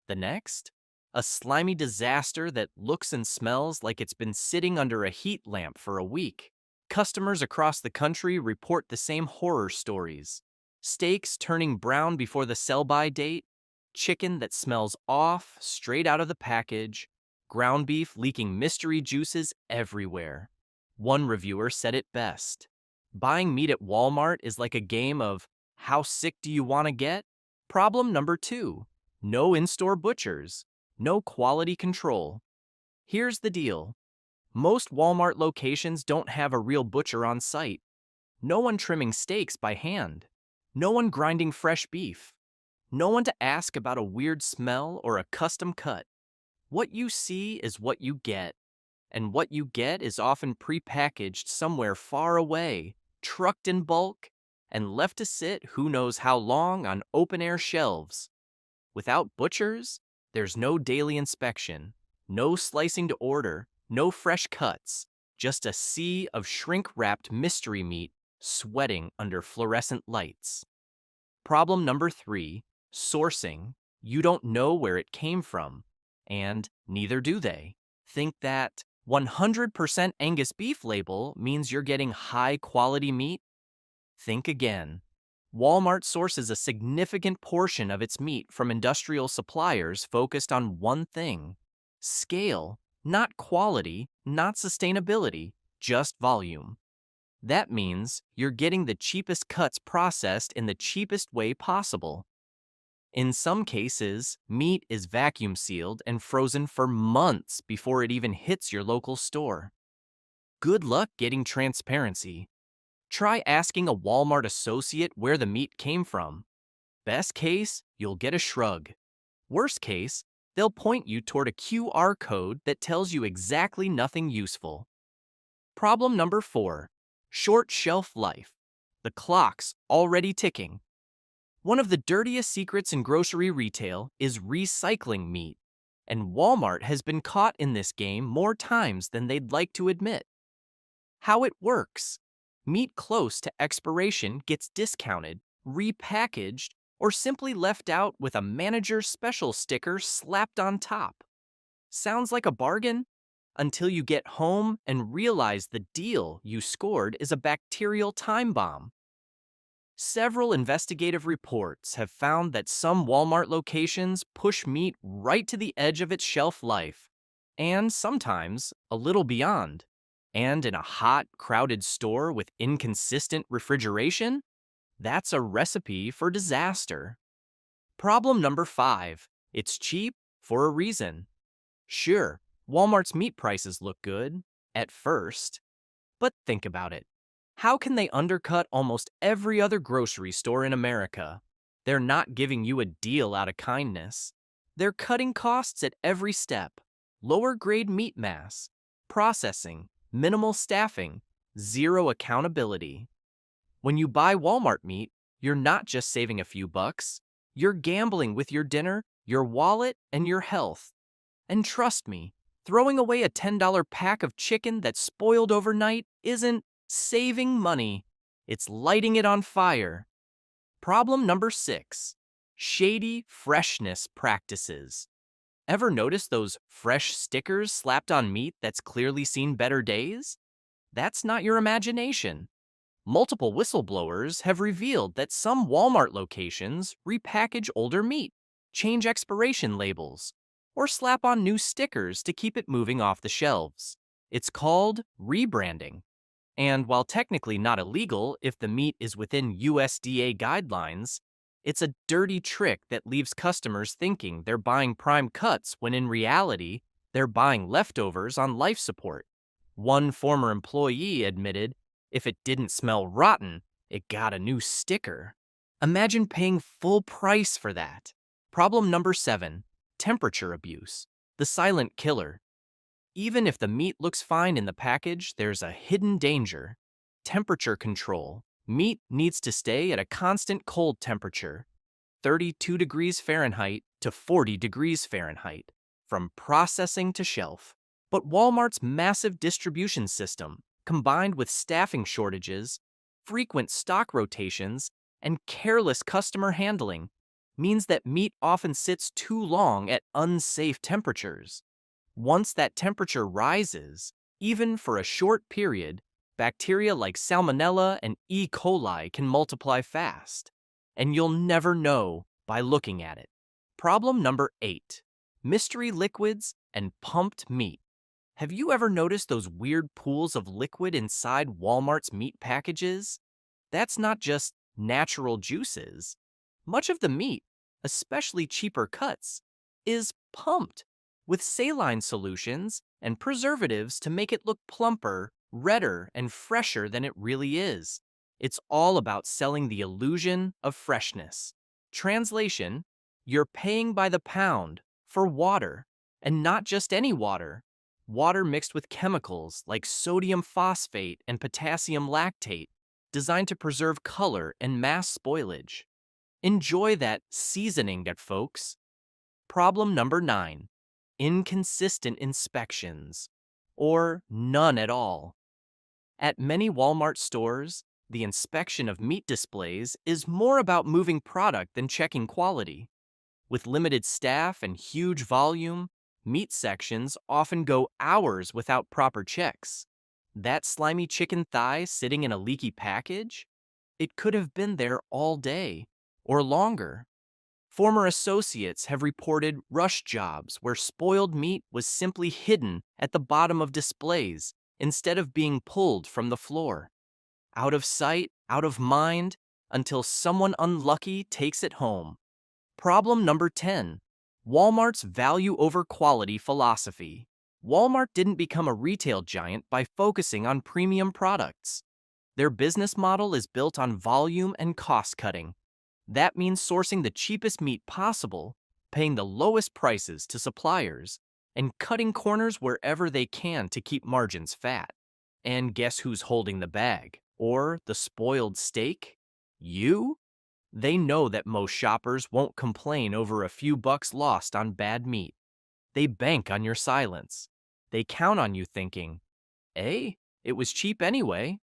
The next, a slimy disaster that looks and smells like it's been sitting under a heat lamp for a week. Customers across the country report the same horror stories. Steaks turning brown before the sell-by date, chicken that smells off straight out of the package, ground beef leaking mystery juices everywhere. One reviewer said it best. Buying meat at Walmart is like a game of how sick do you want to get? Problem number 2, no in-store butchers, no quality control. Here's the deal. Most Walmart locations don't have a real butcher on site. No one trimming steaks by hand. No one grinding fresh beef. No one to ask about a weird smell or a custom cut. What you see is what you get. And what you get is often prepackaged somewhere far away, trucked in bulk, and left to sit who knows how long on open-air shelves. Without butchers, there's no daily inspection, no slicing to order, no fresh cuts, just a sea of shrink-wrapped mystery meat sweating under fluorescent lights. Problem number 3, sourcing. You don't know where it came from, and neither do they. Think that 100% Angus beef label means you're getting high-quality meat? Think again. Walmart sources a significant portion of its meat from industrial suppliers focused on one thing: scale, not quality, not sustainability, just volume. That means you're getting the cheapest cuts processed in the cheapest way possible. In some cases, meat is vacuum sealed and frozen for months before it even hits your local store. Good luck getting transparency. Try asking a Walmart associate where the meat came from. Best case, you'll get a shrug. Worst case, they'll point you toward a QR code that tells you exactly nothing useful. Problem number 4, short shelf life. The clock's already ticking. One of the dirtiest secrets in grocery retail is recycling meat, and Walmart has been caught in this game more times than they'd like to admit. How it works: meat close to expiration gets discounted, repackaged, or simply left out with a manager's special sticker slapped on top. Sounds like a bargain? Until you get home and realize the deal you scored is a bacterial time bomb. Several investigative reports have found that some Walmart locations push meat right to the edge of its shelf life, and sometimes a little beyond. And in a hot, crowded store with inconsistent refrigeration, that's a recipe for disaster. Problem number 5, it's cheap, for a reason. Sure, Walmart's meat prices look good at first, but think about it. How can they undercut almost every other grocery store in America? They're not giving you a deal out of kindness. They're cutting costs at every step. Lower grade meat mass, processing, minimal staffing, zero accountability. When you buy Walmart meat, you're not just saving a few bucks. You're gambling with your dinner, your wallet, and your health. And trust me, throwing away a $10 pack of chicken that's spoiled overnight isn't saving money. It's lighting it on fire. Problem number 6. Shady freshness practices. Ever notice those fresh stickers slapped on meat that's clearly seen better days? That's not your imagination. Multiple whistleblowers have revealed that some Walmart locations repackage older meat, change expiration labels, or slap on new stickers to keep it moving off the shelves. It's called rebranding. And while technically not illegal if the meat is within USDA guidelines, it's a dirty trick that leaves customers thinking they're buying prime cuts when in reality, they're buying leftovers on life support. One former employee admitted if it didn't smell rotten, it got a new sticker. Imagine paying full price for that. Problem number 7. Temperature abuse, the silent killer. Even if the meat looks fine in the package, there's a hidden danger. Temperature control. Meat needs to stay at a constant cold temperature, 32 degrees Fahrenheit to 40 degrees Fahrenheit, from processing to shelf. But Walmart's massive distribution system, combined with staffing shortages, frequent stock rotations, and careless customer handling, means that meat often sits too long at unsafe temperatures. Once that temperature rises, even for a short period, bacteria like Salmonella and E. coli can multiply fast, and you'll never know by looking at it. Problem number 8. Mystery liquids and pumped meat. Have you ever noticed those weird pools of liquid inside Walmart's meat packages? That's not just natural juices. Much of the meat, especially cheaper cuts, is pumped with saline solutions and preservatives to make it look plumper, redder, and fresher than it really is. It's all about selling the illusion of freshness. Translation: you're paying by the pound for water, and not just any water. Water mixed with chemicals like sodium phosphate and potassium lactate, designed to preserve color and mask spoilage. Enjoy that seasoning, folks. Problem number 9. Inconsistent inspections, or none at all. At many Walmart stores, the inspection of meat displays is more about moving product than checking quality. With limited staff and huge volume, meat sections often go hours without proper checks. That slimy chicken thigh sitting in a leaky package? It could have been there all day, or longer. Former associates have reported rush jobs where spoiled meat was simply hidden at the bottom of displays instead of being pulled from the floor. Out of sight, out of mind, until someone unlucky takes it home. Problem number 10. Walmart's value over quality philosophy. Walmart didn't become a retail giant by focusing on premium products. Their business model is built on volume and cost cutting. That means sourcing the cheapest meat possible, paying the lowest prices to suppliers, and cutting corners wherever they can to keep margins fat. And guess who's holding the bag? Or the spoiled steak? You? They know that most shoppers won't complain over a few bucks lost on bad meat. They bank on your silence. They count on you thinking, it was cheap anyway.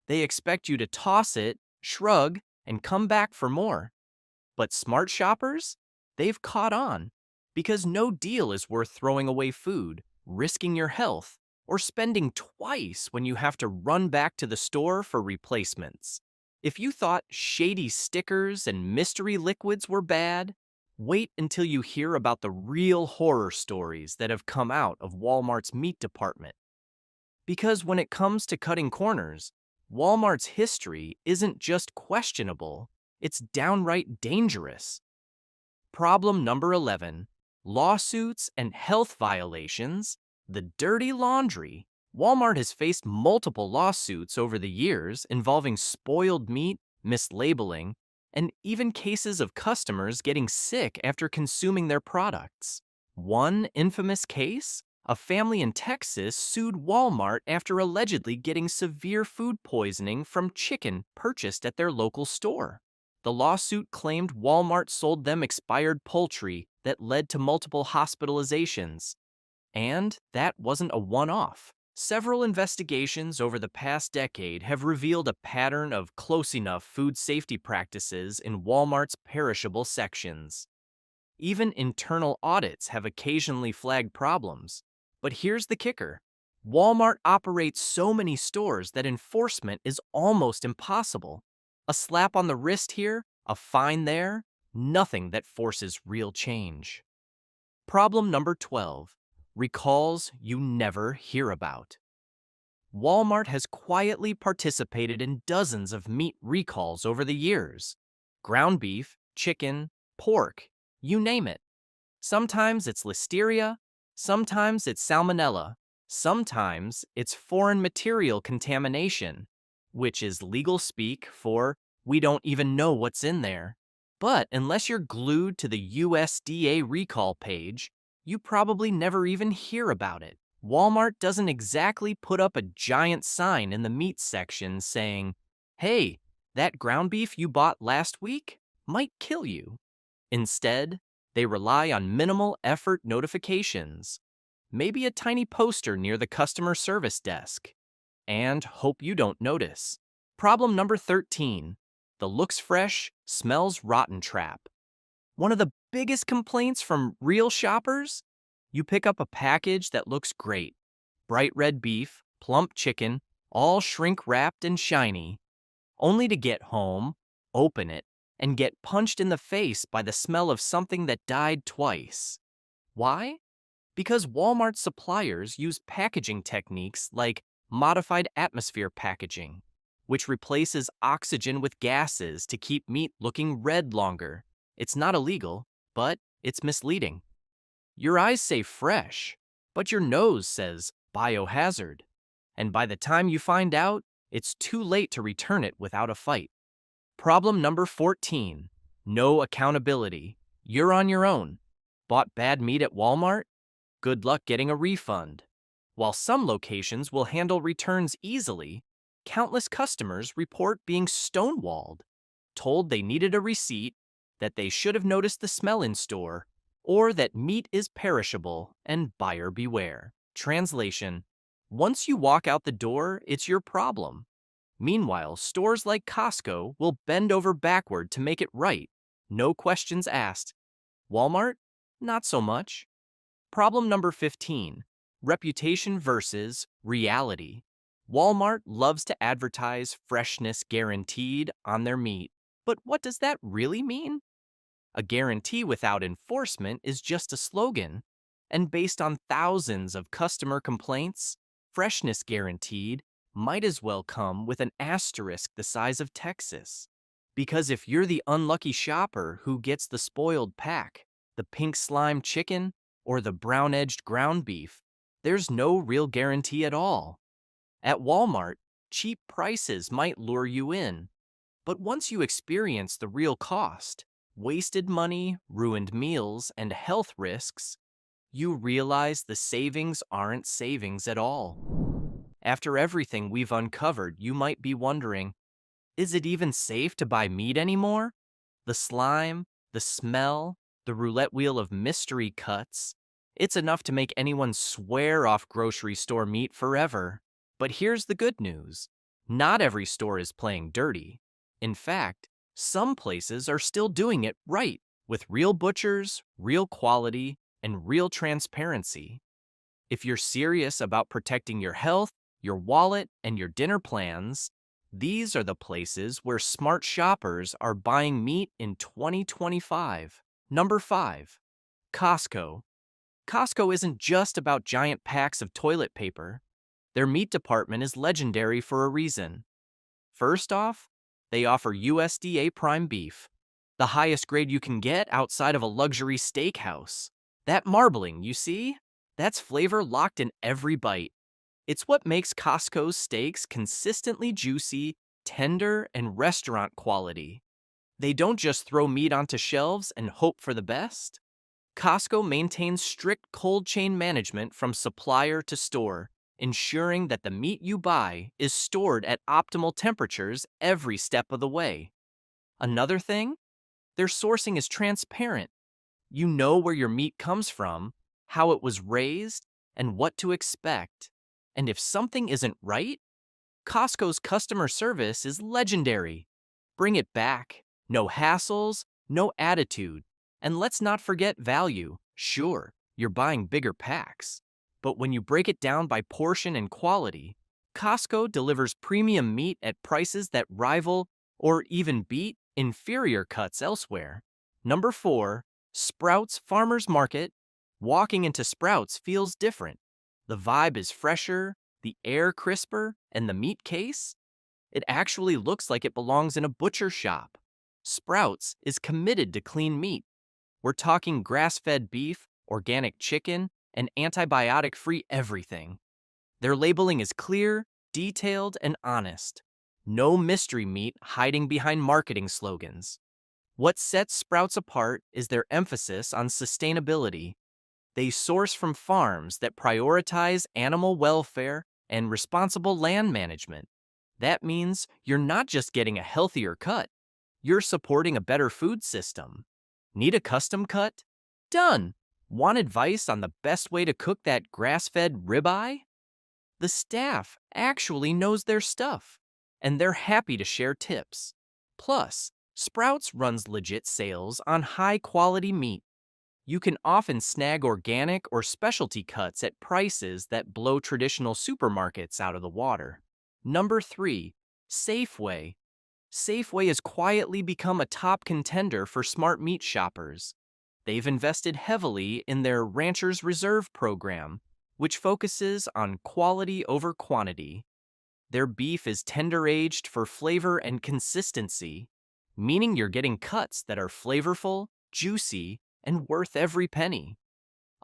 They expect you to toss it, shrug, and come back for more. But smart shoppers? They've caught on. Because no deal is worth throwing away food, risking your health, or spending twice when you have to run back to the store for replacements. If you thought shady stickers and mystery liquids were bad, wait until you hear about the real horror stories that have come out of Walmart's meat department. Because when it comes to cutting corners, Walmart's history isn't just questionable, it's downright dangerous. Problem number 11. lawsuits, and health violations, the dirty laundry. Walmart has faced multiple lawsuits over the years involving spoiled meat, mislabeling, and even cases of customers getting sick after consuming their products. One infamous case? A family in Texas sued Walmart after allegedly getting severe food poisoning from chicken purchased at their local store. The lawsuit claimed Walmart sold them expired poultry that led to multiple hospitalizations. And that wasn't a one-off. Several investigations over the past decade have revealed a pattern of close enough food safety practices in Walmart's perishable sections. Even internal audits have occasionally flagged problems. But here's the kicker. Walmart operates so many stores that enforcement is almost impossible. A slap on the wrist here, a fine there, nothing that forces real change. Problem number 12. Recalls you never hear about. Walmart has quietly participated in dozens of meat recalls over the years. Ground beef, chicken, pork, you name it. Sometimes it's listeria, sometimes it's salmonella, sometimes it's foreign material contamination, which is legal speak for we don't even know what's in there. But unless you're glued to the USDA recall page, you probably never even hear about it. Walmart doesn't exactly put up a giant sign in the meat section saying, "Hey, that ground beef you bought last week might kill you." Instead, they rely on minimal effort notifications, maybe a tiny poster near the customer service desk, and hope you don't notice. Problem number 13. The looks fresh, smells rotten trap. One of the biggest complaints from real shoppers? You pick up a package that looks great. Bright red beef, plump chicken, all shrink wrapped and shiny, only to get home, open it, and get punched in the face by the smell of something that died twice. Why? Because Walmart suppliers use packaging techniques like modified atmosphere packaging, which replaces oxygen with gases to keep meat looking red longer. It's not illegal, but it's misleading. Your eyes say fresh, but your nose says biohazard. And by the time you find out, it's too late to return it without a fight. Problem number 14. No accountability. You're on your own. Bought bad meat at Walmart? Good luck getting a refund. While some locations will handle returns easily, countless customers report being stonewalled, told they needed a receipt, that they should have noticed the smell in store, or that meat is perishable and buyer beware. Translation: once you walk out the door, it's your problem. Meanwhile, stores like Costco will bend over backward to make it right. No questions asked. Walmart? Not so much. Problem number 15. Reputation versus reality. Walmart loves to advertise freshness guaranteed on their meat. But what does that really mean? A guarantee without enforcement is just a slogan. And based on thousands of customer complaints, freshness guaranteed might as well come with an asterisk the size of Texas. Because if you're the unlucky shopper who gets the spoiled pack, the pink slime chicken, or the brown-edged ground beef, there's no real guarantee at all. At Walmart, cheap prices might lure you in. But once you experience the real cost, wasted money, ruined meals, and health risks, you realize the savings aren't savings at all. After everything we've uncovered, you might be wondering, is it even safe to buy meat anymore? The slime, the smell, the roulette wheel of mystery cuts, it's enough to make anyone swear off grocery store meat forever. But here's the good news. Not every store is playing dirty. In fact, some places are still doing it right, with real butchers, real quality, and real transparency. If you're serious about protecting your health, your wallet, and your dinner plans, these are the places where smart shoppers are buying meat in 2025. Number 5. Costco. Costco isn't just about giant packs of toilet paper. Their meat department is legendary for a reason. First off, they offer USDA prime beef, the highest grade you can get outside of a luxury steakhouse. That marbling, you see? That's flavor locked in every bite. It's what makes Costco's steaks consistently juicy, tender, and restaurant quality. They don't just throw meat onto shelves and hope for the best. Costco maintains strict cold chain management from supplier to store, ensuring that the meat you buy is stored at optimal temperatures every step of the way. Another thing, their sourcing is transparent. You know where your meat comes from, how it was raised, and what to expect. And if something isn't right, Costco's customer service is legendary. Bring it back. No hassles, no attitude. And let's not forget value. Sure, you're buying bigger packs. But when you break it down by portion and quality, Costco delivers premium meat at prices that rival or even beat inferior cuts elsewhere. Number 4, Sprouts Farmers Market. Walking into Sprouts feels different. The vibe is fresher, the air crisper, and the meat case? It actually looks like it belongs in a butcher shop. Sprouts is committed to clean meat. We're talking grass-fed beef, organic chicken, and antibiotic-free everything. Their labeling is clear, detailed, and honest. No mystery meat hiding behind marketing slogans. What sets Sprouts apart is their emphasis on sustainability. They source from farms that prioritize animal welfare and responsible land management. That means you're not just getting a healthier cut, you're supporting a better food system. Need a custom cut? Done. Want advice on the best way to cook that grass-fed ribeye? The staff actually knows their stuff, and they're happy to share tips. Plus, Sprouts runs legit sales on high-quality meat. You can often snag organic or specialty cuts at prices that blow traditional supermarkets out of the water. Number 3, Safeway. Safeway has quietly become a top contender for smart meat shoppers. They've invested heavily in their Rancher's Reserve program, which focuses on quality over quantity. Their beef is tender-aged for flavor and consistency, meaning you're getting cuts that are flavorful, juicy, and worth every penny.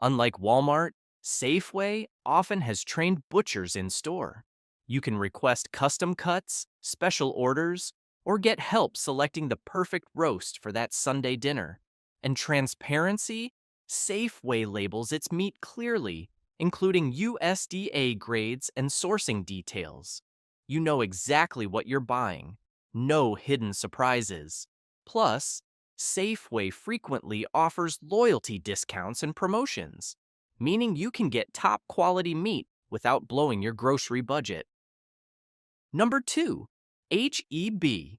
Unlike Walmart, Safeway often has trained butchers in store. You can request custom cuts, special orders, or get help selecting the perfect roast for that Sunday dinner. And transparency, Safeway labels its meat clearly, including USDA grades and sourcing details. You know exactly what you're buying. No hidden surprises. Plus, Safeway frequently offers loyalty discounts and promotions, meaning you can get top quality meat without blowing your grocery budget. Number 2, H-E-B.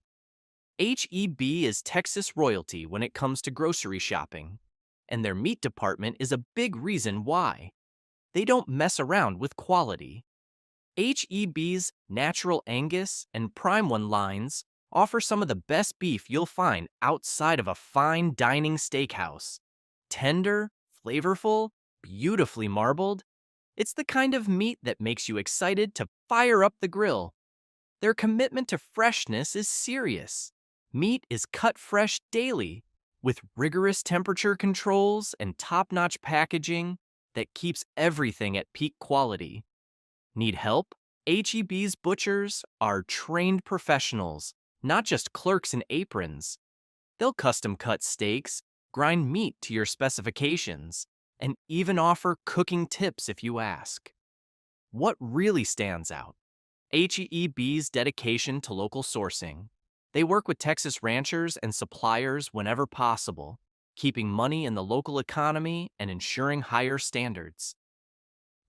H-E-B is Texas royalty when it comes to grocery shopping, and their meat department is a big reason why. They don't mess around with quality. H-E-B's Natural Angus and Prime One lines offer some of the best beef you'll find outside of a fine dining steakhouse. Tender, flavorful, beautifully marbled. It's the kind of meat that makes you excited to fire up the grill. Their commitment to freshness is serious. Meat is cut fresh daily, with rigorous temperature controls and top-notch packaging that keeps everything at peak quality. Need help? H-E-B's butchers are trained professionals, not just clerks in aprons. They'll custom cut steaks, grind meat to your specifications, and even offer cooking tips if you ask. What really stands out? H-E-B's dedication to local sourcing. They work with Texas ranchers and suppliers whenever possible, keeping money in the local economy and ensuring higher standards.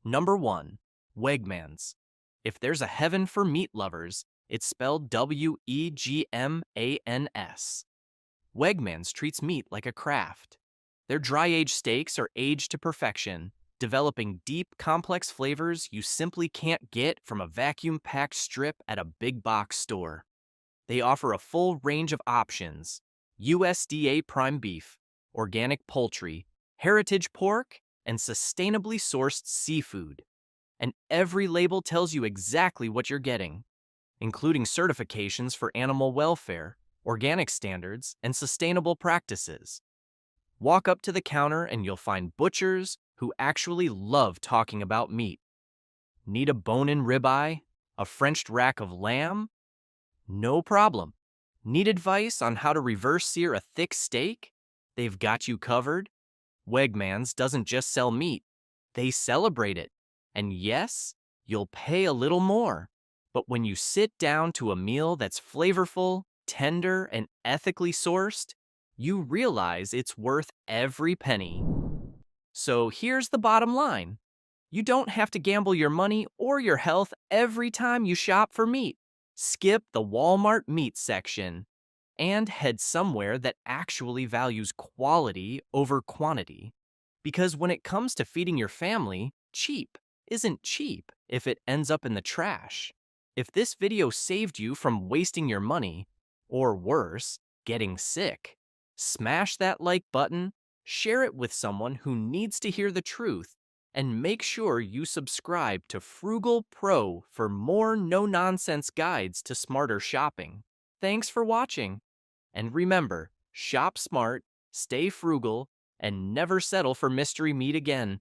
Number 1, Wegmans. If there's a heaven for meat lovers, it's spelled W-E-G-M-A-N-S. Wegmans treats meat like a craft. Their dry-aged steaks are aged to perfection, developing deep, complex flavors you simply can't get from a vacuum-packed strip at a big box store. They offer a full range of options: USDA prime beef, organic poultry, heritage pork, and sustainably sourced seafood. And every label tells you exactly what you're getting, including certifications for animal welfare, organic standards, and sustainable practices. Walk up to the counter and you'll find butchers who actually love talking about meat. Need a bone-in ribeye? A Frenched rack of lamb? No problem. Need advice on how to reverse sear a thick steak? They've got you covered. Wegmans doesn't just sell meat, they celebrate it. And yes, you'll pay a little more. But when you sit down to a meal that's flavorful, tender, and ethically sourced, you realize it's worth every penny. So here's the bottom line. You don't have to gamble your money or your health every time you shop for meat. Skip the Walmart meat section and head somewhere that actually values quality over quantity. Because when it comes to feeding your family, cheap isn't cheap if it ends up in the trash. If this video saved you from wasting your money, or worse, getting sick, smash that like button, share it with someone who needs to hear the truth, and make sure you subscribe to Frugal Pro for more no-nonsense guides to smarter shopping. Thanks for watching. And remember, shop smart, stay frugal, and never settle for mystery meat again.